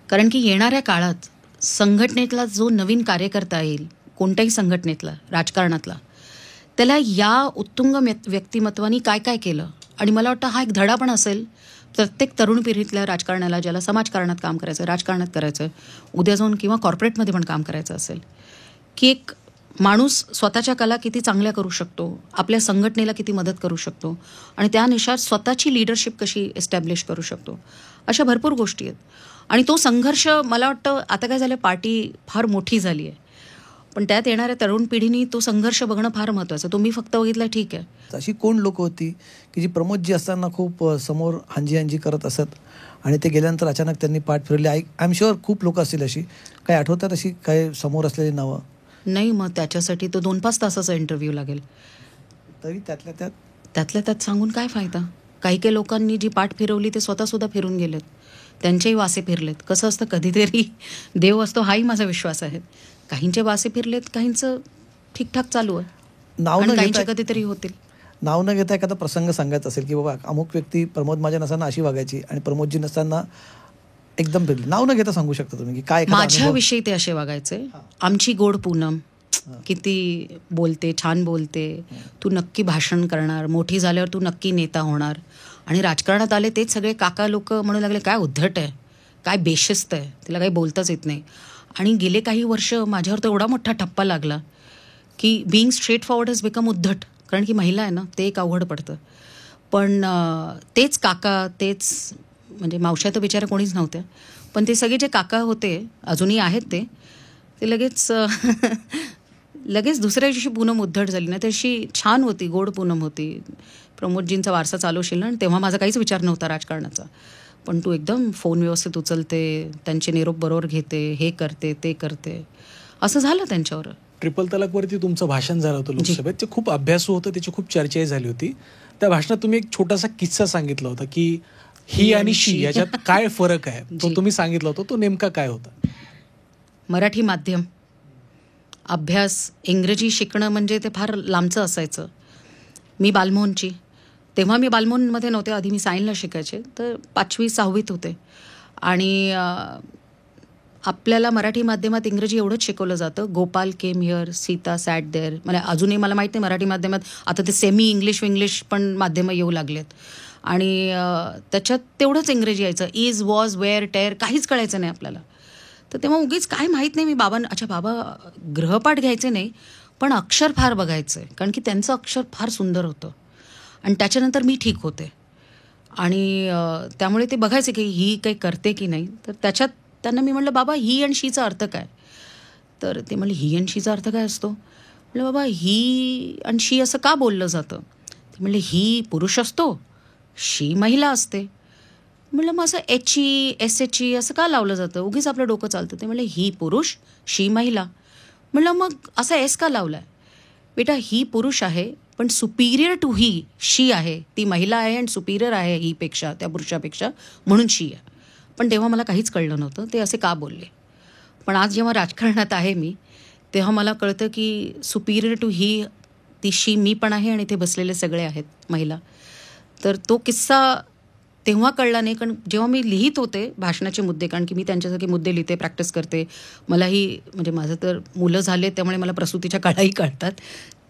कारण की येणाऱ्या काळात संघटनेतला जो नवीन कार्यकर्ता येईल, कोणत्याही संघटनेतला, राजकारणातला, त्याला या उत्तुंग व्यक्तिमत्वानी काय काय केलं. आणि मला वाटतं हा एक धडा पण असेल प्रत्येक तरुण पिढीतल्या राजकारणाला, ज्याला समाजकारणात काम करायचं, राजकारणात करायचं, उद्या जाऊन किंवा कॉर्पोरेटमध्ये पण काम करायचं असेल, की एक माणूस स्वतःच्या कला किती चांगल्या करू शकतो, आपल्या संघटनेला किती मदत करू शकतो आणि त्यानुसार स्वतःची लीडरशिप कशी एस्टॅब्लिश करू शकतो. अशा भरपूर गोष्टी आहेत. आणि तो संघर्ष, मला वाटतं आता काय झालं, पार्टी फार मोठी झाली आहे, पण त्यात येणाऱ्या तरुण पिढीने तो संघर्ष बघणं फार महत्त्वाचं. तो मी फक्त बघितला ठीक आहे. अशी कोण लोक होती की जी प्रमोदजी असताना खूप समोर हांजी करत असत आणि ते गेल्यानंतर अचानक त्यांनी पाठ फिरवली? आय एम शुअर खूप लोक असतील अशी. काही आठवतात अशी काय समोर असलेली नावं? नाही, मग त्याच्यासाठी तो 2-5 तासाचा इंटरव्ह्यू लागेल. तरी त्यातल्या त्यात सांगून काय फायदा? काही लोकांनी जी पाठ फिरवली ते स्वतःसुद्धा फिरून गेलेत, त्यांचेही वासे फिरलेत. कसं असतं, कधीतरी देव असतो हाही माझा विश्वास आहे. काहींचे वासे फिरलेत, काहींचं ठीकठाक चालू आहे, काहींचे कधीतरी होतील. नाव न घेता एखादा प्रसंग सांगायचा असेल की बाबा अमुक व्यक्ती प्रमोद महाजन असताना अशी वागायची आणि प्रमोदजी नसताना एकदम फिरली, नाव न घेता सांगू शकता तुम्ही की काय? माझ्याविषयी ते असे वागायचे. आमची गोड पूनम किती बोलते, छान बोलते, तू नक्की भाषण करणार, मोठी झाल्यावर तू नक्की नेता होणार. आणि राजकारणात आले तेच सगळे काका लोक म्हणू लागले काय उद्धट आहे, काय बेशिस्त आहे, तिला काही बोलताच येत नाही. आणि गेले काही वर्ष माझ्यावर तर एवढा मोठा ठप्पा लागला की being straight forward has become उद्धट. कारण की महिला आहे ना, ते एक अवघड पडतं. पण तेच काका, तेच म्हणजे मावश्या तर बिचारा कोणीच नव्हत्या, पण ते सगळे जे काका होते, अजूनही आहेत ते लगेच दुसऱ्या दिवशी पूनम उद्धट झाली ना. तशी छान होती, गोड पूनम होती. प्रमोदजींचा वारसा चालवशील ना, आणि तेव्हा माझा काहीच विचार नव्हता राजकारणाचा. पण तू एकदम फोन व्यवस्थित उचलते, त्यांचे निरोप बरोबर घेते, हे करते, ते करते, असं झालं त्यांच्यावर. ट्रिपल तलाकवरती तुमचं भाषण झालं होतं लोकसभेत, ते खूप अभ्यासू होतं, त्याची खूप चर्चाही झाली होती. त्या भाषणात तुम्ही एक छोटासा किस्सा सांगितला होता की ही आणि शी याच्यात काय फरक आहे, तो तुम्ही सांगितला होता. तो नेमका काय होता? मराठी माध्यम अभ्यास, इंग्रजी शिकणं म्हणजे ते फार लांबचं असायचं. मी बालमोहनची, तेव्हा मी बालमोहनमध्ये नव्हते, आधी मी सायनला शिकायचे, तर 5वी-6वीत होते. आणि आपल्याला मराठी माध्यमात इंग्रजी एवढंच शिकवलं जातं, गोपाल केम हिअर, सीता सॅट देअर. मला अजूनही मला माहीत नाही मराठी माध्यमात आता ते सेमी इंग्लिश पण माध्यमं येऊ लागलेत. आणि त्याच्यात तेवढंच इंग्रजी यायचं, इज, वॉज, वेअर, टेअर, काहीच कळायचं नाही आपल्याला. तर तेव्हा उगीच काय माहीत नाही, मी बाबा ग्रहपाठ घ्यायचे नाही, पण अक्षर फार बघायचं आहे, कारण की त्यांचं अक्षर फार सुंदर होतं. आणि त्याच्यानंतर मी ठीक होते, आणि त्यामुळे ते बघायचे की ही काही करते की नाही. तर त्याच्यात त्यांना मी म्हटलं, बाबा ही आणि शीचा अर्थ काय? तर ते म्हणले, ही आणि शीचा अर्थ काय असतो? म्हटलं, बाबा ही आणि शी असं का बोललं जातं? ते म्हणले, ही पुरुष असतो, शी महिला असते. म्हटलं, मग असं HE SHE असं का लावलं जातं? उगीच आपलं डोकं चालतं. ते म्हणले, ही पुरुष, शी महिला. म्हटलं, मग असा एस का लावला आहे? बेटा, ही पुरुष आहे, पण सुपिरियर टू ही शी आहे. ती महिला आहे आणि सुपिरियर आहे हीपेक्षा, त्या पुरुषापेक्षा, म्हणून शी आहे. पण तेव्हा मला काहीच कळलं नव्हतं ते असे का बोलले. पण आज जेव्हा राजकारणात आहे मी, तेव्हा मला कळतं की सुपिरियर टू ही ती शी मी पण आहे, आणि ते बसलेले सगळे आहेत महिला. तर तो किस्सा तेव्हा कळला नाही, कारण जेव्हा मी लिहित होते भाषणाचे मुद्दे, कारण की मी त्यांच्यासाठी मुद्दे लिहिते, प्रॅक्टिस करते. मलाही म्हणजे माझं तर मुलं झाले, त्यामुळे मला प्रसूतीच्या काळाही कळतात.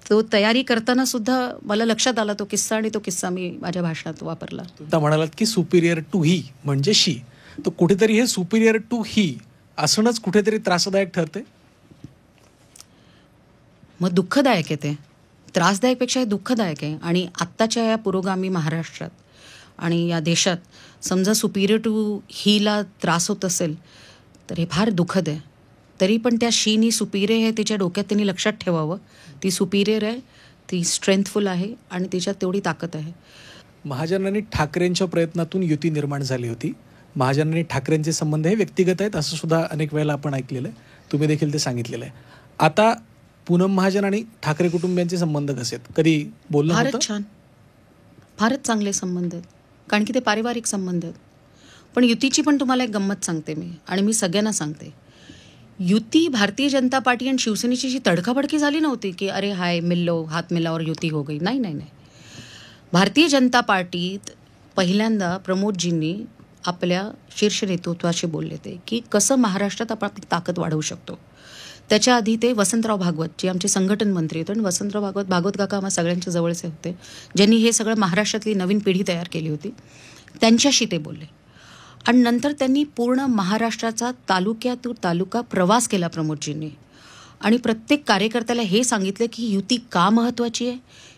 तो तयारी करताना सुद्धा मला लक्षात आला तो किस्सा, आणि तो किस्सा मी माझ्या भाषणात वापरला. तुम्ही म्हणालात की सुपिरियर टू ही म्हणजे शी, तर कुठेतरी हे सुपिरियर टू ही असणंच कुठेतरी त्रासदायक ठरते. मग दुःखदायक आहे ते, त्रासदायकपेक्षा हे दुःखदायक आहे. आणि आत्ताच्या या पुरोगामी महाराष्ट्रात आणि या देशात समजा सुपिरियर टू हीला त्रास होत असेल, तर हे फार दुःखद आहे. तरी पण त्या शीनी सुपिरियर आहे तिच्या डोक्यात त्यांनी लक्षात ठेवावं. ती सुपिरियर आहे, ती स्ट्रेंथफुल आहे आणि तिच्यात तेवढी ताकद आहे. महाजन आणि ठाकरेंच्या प्रयत्नातून युती निर्माण झाली होती. महाजन आणि ठाकरेंचे संबंध हे व्यक्तिगत आहेत असं सुद्धा अनेक वेळेला आपण ऐकलेलं आहे. तुम्ही देखील ते सांगितलेलं आहे. आता पूनम महाजन आणि ठाकरे कुटुंबियांचे संबंध कसे आहेत? कधी बोलणं होतं? फारच छान, फारच चांगले संबंध आहेत, कारण की ते पारिवारिक संबंध आहेत. पण युतीची पण तुम्हाला एक गंमत सांगते मी, आणि मी सगळ्यांना सांगते. युती भारतीय जनता पार्टी आणि शिवसेनेची जी तडकाफडकी झाली नव्हती की अरे हाय मिल्लो हात मिलावर युती हो गई. नाही नाही नाही. भारतीय जनता पार्टीत पहिल्यांदा प्रमोदजींनी आपल्या शीर्ष नेतृत्वाशी बोलले ते की कसं महाराष्ट्रात आपण आपली ताकद वाढवू शकतो. त्याच्या आधी ते वसंतराव भागवत जे आमचे संघटन मंत्री होते, आणि वसंतराव भागवत काका आम्हा सगळ्यांच्या जवळचे होते, ज्यांनी हे सगळं महाराष्ट्रातली नवीन पिढी तयार केली होती, त्यांच्याशी ते बोलले. आणि नंतर त्यांनी पूर्ण महाराष्ट्राचा तालुक्यातून तालुका प्रवास केला प्रमोदजींनी, आणि प्रत्येक कार्यकर्त्याला हे सांगितलं की युती का महत्त्वाची आहे.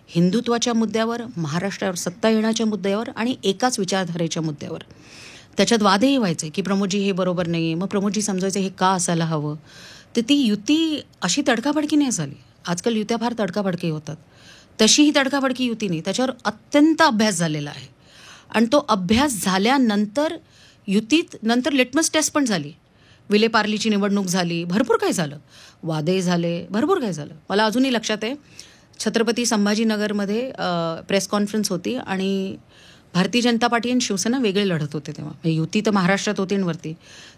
हिंदुत्वाच्या मुद्द्यावर, महाराष्ट्रावर सत्ता येण्याच्या मुद्द्यावर आणि एकाच विचारधारेच्या मुद्द्यावर. त्याच्यात वादही व्हायचे की प्रमोदजी हे बरोबर नाही आहे, मग प्रमोदजी समजायचे हे का असायला हवं. तर ती युती अशी तडकाफडकी नाही झाली. आजकाल युत्या फार तडकाफडकी होतात, तशी ही तडकाफडकी युती नाही. त्याच्यावर अत्यंत अभ्यास झालेला आहे, आणि तो अभ्यास झाल्यानंतर युतीत नंतर लिटमस टेस्ट पण झाली. विलेपार्लीची निवडणूक झाली, भरपूर काही झालं, वादे झाले, भरपूर काही झालं. मला अजूनही लक्षात आहे, छत्रपती संभाजीनगरमध्ये प्रेस कॉन्फरन्स होती आणि भारतीय जनता पार्टी आणि शिवसेना वेगळे लढत होते तेव्हा. युती तर महाराष्ट्रात होती आणि वरती.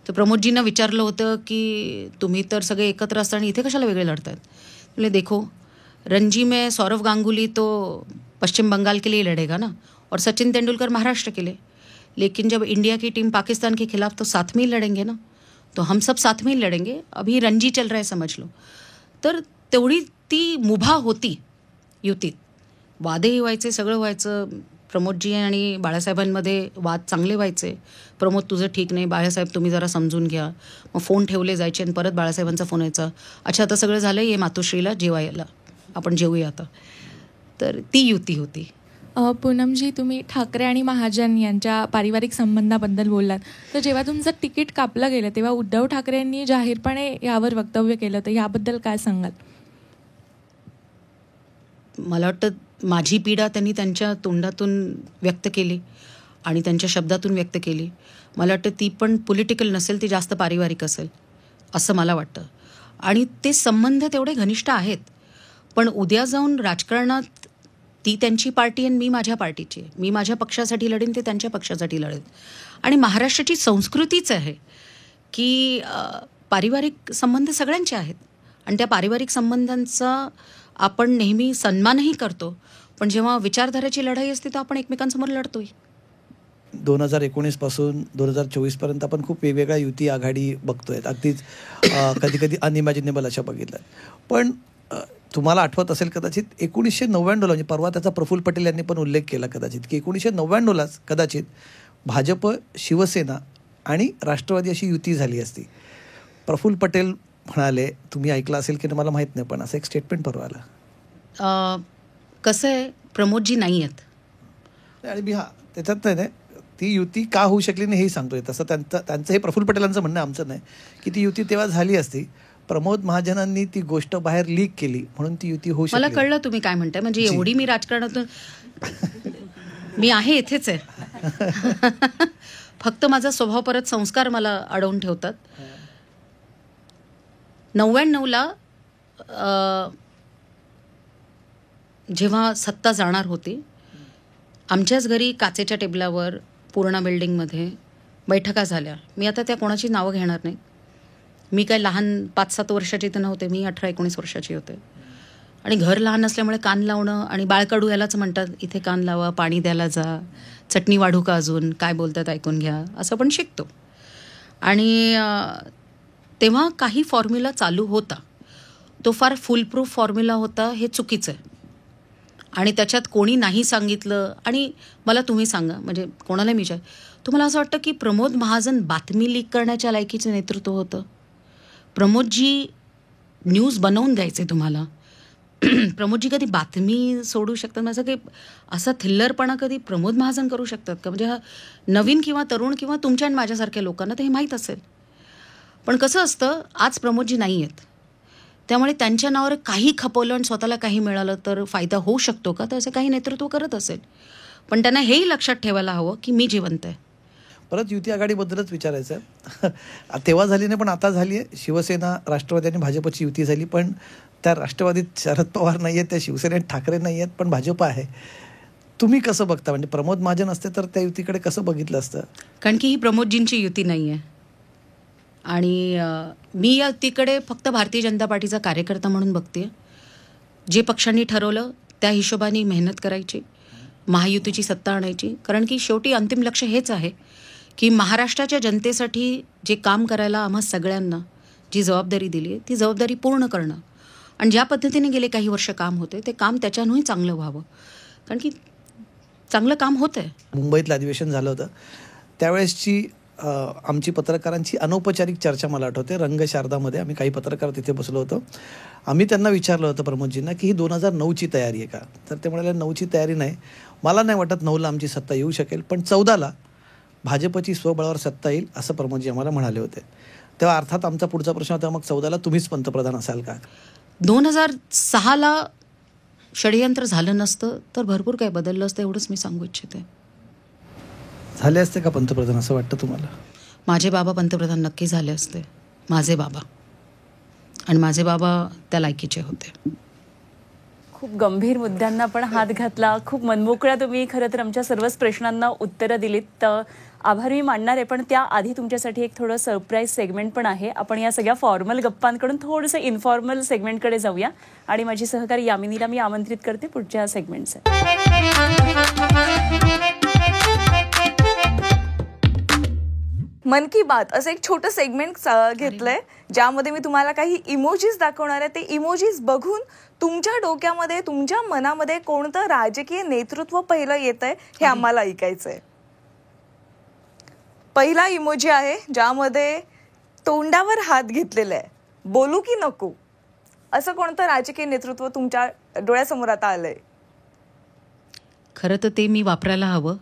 तर प्रमोदजींना विचारलं होतं की तुम्ही तर सगळे एकत्र असता आणि इथे कशाला वेगळे लढतात. बोले देखो रणजी में सौरव गांगुली तो पश्चिम बंगाल के लिए लड़ेगा ना, और सचिन तेंदुलकर महाराष्ट्र के लिए, लेकिन जब इंडिया की टीम पाकिस्तान के खिलाफ तो साथ में ही लड़ेंगे ना, तो हम सब साथ में ही लड़ेंगे, अभी रणजी चल रहा है समझ लो. तर तेवढी ती मुभा होती युतीत. वादही व्हायचे, सगळं व्हायचं. प्रमोदजी आणि बाळासाहेबांमध्ये वाद चांगले व्हायचे. प्रमोद तुझं ठीक नाही, बाळासाहेब तुम्ही जरा समजून घ्या. मग फोन ठेवले जायचे आणि परत बाळासाहेबांचा फोन यायचा, अच्छा आता सगळं झालं, ये मातोश्रीला जेवायला, आपण जेवूया आता. तर ती युती होती. पूनमजी, तुम्ही ठाकरे आणि महाजन यांच्या पारिवारिक संबंधाबद्दल बोललात. तर जेव्हा तुमचं तिकीट कापलं गेलं तेव्हा उद्धव ठाकरेंनी जाहीरपणे यावर वक्तव्य केलं, तर याबद्दल काय सांगाल? मला वाटतं माझी पीडा त्यांनी त्यांच्या तोंडातून व्यक्त केली आणि त्यांच्या शब्दातून व्यक्त केली. मला वाटतं ती पण पॉलिटिकल नसेल, ती जास्त पारिवारिक असेल असं मला वाटतं. आणि ते संबंध तेवढे घनिष्ठ आहेत, पण उद्या जाऊन राजकारणात ती त्यांची पार्टी आणि मी माझ्या पार्टीची आहे. मी माझ्या पक्षासाठी लढेन, ते त्यांच्या पक्षासाठी लढेन. आणि महाराष्ट्राची संस्कृतीच आहे की पारिवारिक संबंध सगळ्यांचे आहेत, आणि त्या पारिवारिक संबंधांचा आपण नेहमी सन्मानही करतो. पण जेव्हा विचारधारेची लढाई असते तर आपण एकमेकांसमोर लढतोय. 2019 पासून 2024 पर्यंत आपण खूप वेगवेगळ्या युती आघाडी बघतोय. अगदीच कधी कधी अनइमॅजिनेबल अशा बघितल्या. पण तुम्हाला आठवत असेल कदाचित 1999 म्हणजे परवा त्याचा प्रफुल्ल पटेल यांनी पण उल्लेख केला कदाचित की 1999लाच कदाचित भाजप, शिवसेना आणि राष्ट्रवादी अशी युती झाली असती. प्रफुल्ल पटेल म्हणाले, तुम्ही ऐकलं असेल की मला माहीत नाही, पण असं एक स्टेटमेंट परवा आला. कसं आहे, प्रमोदजी नाही आहेत आणि मी त्याच्यात नाही ती युती का होऊ शकली नाही हेही सांगतोय. तसं त्यांचं हे प्रफुल्ल पटेलांचं म्हणणं, आमचं नाही, की ती युती तेव्हा झाली असती. प्रमोद महाजनांनी ती गोष्ट बाहेर लीक केली म्हणून ती युती होऊ शकली. मला कळलं तुम्ही काय म्हणताय. म्हणजे एवढी मी राजकारणातून मी आहे, इथेच आहे. फक्त माझा स्वभाव परत संस्कार मला अडवून ठेवतात. 99ला जेव्हा सत्ता जाणार होती, आमच्याच घरी काचेच्या टेबलावर पूर्णा बिल्डिंगमध्ये बैठका झाल्या. मी आता त्या कोणाची नावं घेणार नाही. मी काय लहान 5-7 वर्षाची तर नव्हते, मी 18-19 वर्षाची होते. आणि घर लहान असल्यामुळे कान लावणं, आणि बाळकडू यालाच म्हणतात, इथे कान लावा, पाणी द्यायला जा, चटणी वाढू का अजून, काय बोलतात ऐकून घ्या, असं पण शिकतो. आणि तेव्हा काही फॉर्म्युला चालू होता, तो फार फुलप्रूफ फॉर्म्युला होता, हे चुकीचं आहे. आणि त्याच्यात कोणी नाही सांगितलं. आणि मला तुम्ही सांगा, म्हणजे कोणाला मी तुम्हाला असं वाटतं की प्रमोद महाजन बातमी लीक करण्याच्या लायकीचं नेतृत्व होतं? प्रमोदजी न्यूज बनवून द्यायचे तुम्हाला. प्रमोदजी कधी बातमी सोडू शकतात? माझं काही असा थिल्लरपणा कधी प्रमोद महाजन करू शकतात का? म्हणजे हा नवीन किंवा तरुण किंवा तुमच्या आणि माझ्यासारख्या लोकांना तर हे माहीत असेल. पण कसं असतं, आज प्रमोदजी नाही आहेत, त्यामुळे त्यांच्या नावावर काही खपवलं आणि स्वतःला काही मिळालं तर फायदा होऊ शकतो का, तर असं काही नेतृत्व करत असेल. पण त्यांना हेही लक्षात ठेवायला हवं की मी जिवंत आहे. परत युती आघाडीबद्दलच विचारायचं आहे. तेव्हा झाली नाही पण आता झाली आहे. शिवसेना, राष्ट्रवादी आणि भाजपची युती झाली, पण त्या राष्ट्रवादीत शरद पवार नाही आहेत, त्या शिवसेनेत ठाकरे नाही आहेत, पण भाजप आहे. तुम्ही कसं बघता, म्हणजे प्रमोद महाजन असते तर त्या युतीकडे कसं बघितलं असतं? कारण की ही प्रमोदजींची युती नाही आहे आणि मी या युतीकडे फक्त भारतीय जनता पार्टीचा कार्यकर्ता म्हणून बघते. जे पक्षांनी ठरवलं त्या हिशोबाने मेहनत करायची, महायुतीची सत्ता आणायची. कारण की शेवटी अंतिम लक्ष हेच आहे की महाराष्ट्राच्या जनतेसाठी जे काम करायला आम्हा सगळ्यांना जी जबाबदारी दिली आहे ती जबाबदारी पूर्ण करणं. आणि ज्या पद्धतीने गेले काही वर्ष काम होते ते काम त्याच्यानंही चांगलं व्हावं, कारण की चांगलं काम होतं आहे. मुंबईतलं अधिवेशन झालं होतं त्यावेळेसची आमची पत्रकारांची अनौपचारिक चर्चा मला आठवते. रंगशारदामध्ये आम्ही काही पत्रकार तिथे बसलो होतो. आम्ही त्यांना विचारलं होतं प्रमोदजींना की ही 2009ची तयारी आहे का, तर ते म्हणाले 9ची तयारी नाही, मला नाही वाटत 9ला आमची सत्ता येऊ शकेल, पण 14ला भाजपची स्वबळावर सत्ता येईल असं प्रमोदजी आम्हाला म्हणाले होते. तेव्हा अर्थात आमचा पुढचा प्रश्न होता, मग 14ला तुम्हीच पंतप्रधान असाल का? 2006ला षडयंत्र झालं नसतं तर भरपूर काही बदललं असतं, एवढंच मी सांगू इच्छिते. झाले असते का पंतप्रधान असं वाटतं तुम्हाला? माझे बाबा पंतप्रधान नक्की झाले असते, माझे बाबा, आणि माझे बाबा त्या लायकीचे होते. खूप गंभीर मुद्द्यांना पण हात घातला, खूप मनमोकळ्या तुम्ही खरं तर आमच्या सर्वच प्रश्नांना उत्तरं दिलीत. तर आभार मी मानणार आहे, पण त्याआधी तुमच्यासाठी एक थोडं सरप्राईज सेगमेंट पण आहे. आपण या सगळ्या फॉर्मल गप्पांकडून थोडंसं इन्फॉर्मल सेगमेंटकडे जाऊया आणि माझी सहकारी यामिनीला मी आमंत्रित करते पुढच्या सेगमेंटसाठी. मन की बात असं एक छोटं सेगमेंट घेतलंय ज्यामध्ये मी तुम्हाला काही इमोजीज दाखवणार आहे. ते इमोजीज बघून तुमच्या डोक्यामध्ये, तुमच्या मनामध्ये कोणतं राजकीय नेतृत्व पहिलं येतंय हे आम्हाला ऐकायचंय. पहिला इमोजी आहे ज्यामध्ये तोंडावर हात घेतलेला आहे, बोलू की नको, असं कोणतं राजकीय नेतृत्व तुमच्या डोळ्यासमोर आता आलंय? खरं तर ते मी वापरायला हवं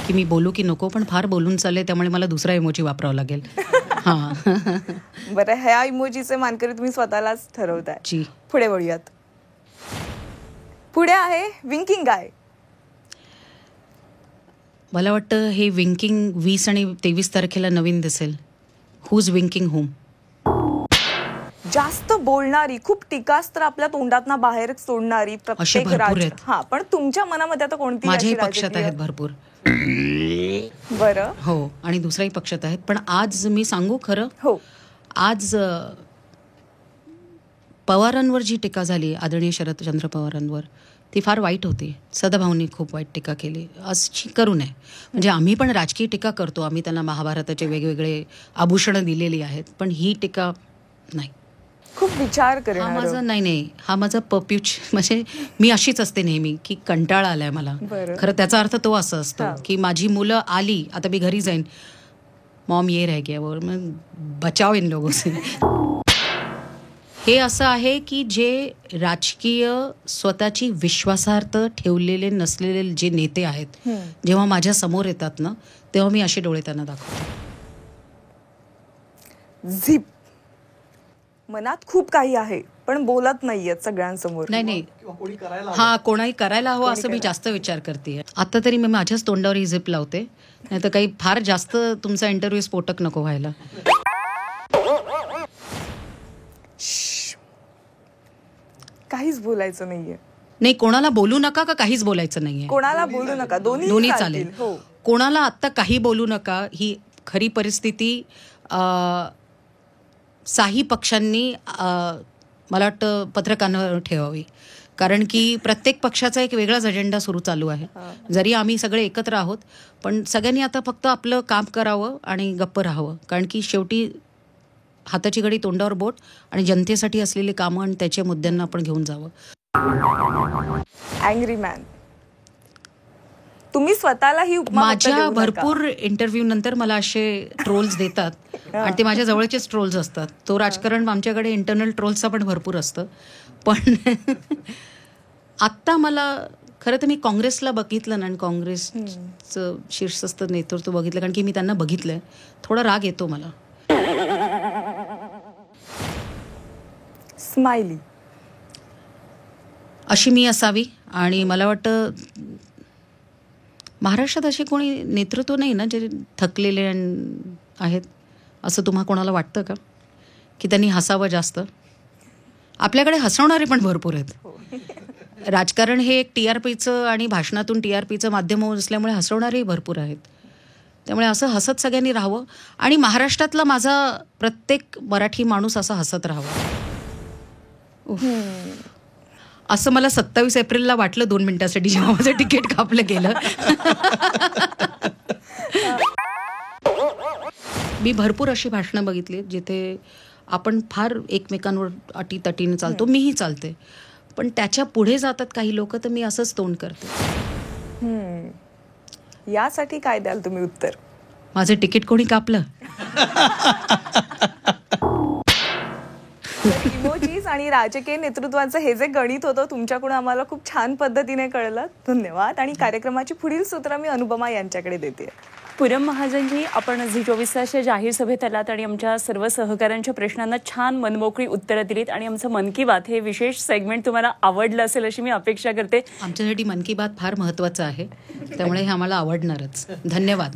की मी बोलू की नको, पण फार बोलून चालले त्यामुळे मला दुसरा इमोजी वापरावा लागेल. हां बरं, ह्या इमोजीचे मानकरी तुम्ही स्वतःलाच ठरवताय. जी, पुढे वळूयात. पुढे आहे विंकिंग आय. मला वाटतं हे विंकिंग 20 आणि 23 तारखेला नवीन दिसेल. Who's winking home. जास्त बोलणारी, खूप टीकास्त्र आपल्या तोंडातनं बाहेर सोडणारी प्रत्येक हा, पण तुमच्या मनामध्ये आता कोणती? माझ्याही पक्षात आहेत भरपूर. बरं, हो, आणि दुसऱ्याही पक्षात आहेत. पण आज मी सांगू खरं, हो, आज पवारांवर जी टीका झाली, आदरणीय शरदचंद्र पवारांवर, ती फार वाईट होती. सदाभाऊंनी खूप वाईट टीका केली. अशी करू नये. म्हणजे आम्ही पण राजकीय टीका करतो, आम्ही त्यांना महाभारताचे वेगवेगळे आभूषणं दिलेली आहेत, पण ही टीका नाही. खूप विचार करणार. हा माझा नाही, हा माझा पप्यूच, म्हणजे मी अशीच असते नेहमी की कंटाळा आलाय मला. खरं त्याचा अर्थ तो असं असतो की माझी मुलं आली, आता मी घरी जाईन, मॉम ये रह गया, और मग बचाव इन लोगों से. हे असं आहे की जे राजकीय स्वतःची विश्वासार्थ ठेवलेले नसलेले जे नेते आहेत, जेव्हा माझ्या समोर येतात ना, तेव्हा मी असे डोळे त्यांना दाखवते. झिप. मनात खूप काही आहे पण बोलत नाहीयेत सगळ्यांसमोर. नाही, हा, कोणाही करायला हवं असं मी जास्त विचार करते. आता तरी मी माझ्याच तोंडावर ही झिप लावते, नाही तर काही फार जास्त तुमचा इंटरव्ह्यू स्फोटक नको व्हायला. काहीच बोलायचं नाहीये. नाही, कोणाला बोलू नका का काहीच बोलायचं नाहीये? कोणाला बोलू नका, दोन्ही चालेल. हो, कोणाला आत्ता काही बोलू नका, ही खरी परिस्थिती साही पक्षांनी मला वाटतं पत्रकारांवर ठेवावी. कारण की प्रत्येक पक्षाचा एक वेगळाच अजेंडा चालू आहे. जरी आम्ही सगळे एकत्र आहोत, पण सगळ्यांनी आता फक्त आपलं काम करावं आणि गप्प राहावं. कारण की शेवटी हाताची घडी तोंडावर बोट आणि जनतेसाठी असलेली कामं आणि त्याच्या मुद्द्यांना आपण घेऊन जावं. Angry man. तुम्ही स्वतःला ही उपमा माझ्या भरपूर इंटरव्ह्यू नंतर मला असे ट्रोल्स देतात आणि ते माझ्या जवळचेच ट्रोल्स असतात. तो राजकारण आमच्याकडे इंटरनल ट्रोल्सचा पण भरपूर असतं. पण आत्ता मला खरं तर मी काँग्रेसला बघितलं ना आणि काँग्रेसचं शीर्षस्थ नेतृत्व बघितलं, कारण की मी त्यांना बघितलंय. थोडा राग येतो मला. स्माइली. अशी मी असावी. आणि मला वाटतं महाराष्ट्रात असे कोणी नेतृत्व नाही ना जे थकलेले आहेत असं तुम्हा कोणाला वाटतं का, की त्यांनी हसावं जास्त? आपल्याकडे हसवणारे पण भरपूर आहेत. राजकारण हे एक TRPचं आणि भाषणातून TRPचं माध्यम असल्यामुळे हसवणारेही भरपूर आहेत. त्यामुळे असं हसत सगळ्यांनी राहावं आणि महाराष्ट्रातला माझा प्रत्येक मराठी माणूस असा हसत राहावा. असं मला 27 एप्रिलला वाटलं 2 मिनिटासाठी, जेव्हा माझं तिकीट कापलं गेलं. मी भरपूर अशी भाषणं बघितली जिथे आपण फार एकमेकांवर अटीतटीने चालतो. मीही चालते, पण त्याच्या पुढे जातात काही लोक, तर मी असंच तोंड करते. यासाठी काय द्याल तुम्ही उत्तर? माझं तिकीट कोणी कापलं? इमोजीज आणि राजकीय नेतृत्वाचं हे जे गणित होतं तुमच्याकडून आम्हाला खूप छान पद्धतीने कळलं. धन्यवाद. आणि कार्यक्रमाची पुढील सूत्र मी अनुपमा यांच्याकडे देते. पूनम महाजनजी, आपण झी 24 तासच्या जाहीर सभेत आलात आणि आमच्या सर्व सहकाऱ्यांच्या प्रश्नांना छान मनमोकळी उत्तरं दिलीत आणि आमचं मन की बात हे विशेष सेगमेंट तुम्हाला आवडलं असेल अशी मी अपेक्षा करते. आमच्यासाठी मन की बात फार महत्त्वाचं आहे, त्यामुळे हे आम्हाला आवडणारच. धन्यवाद.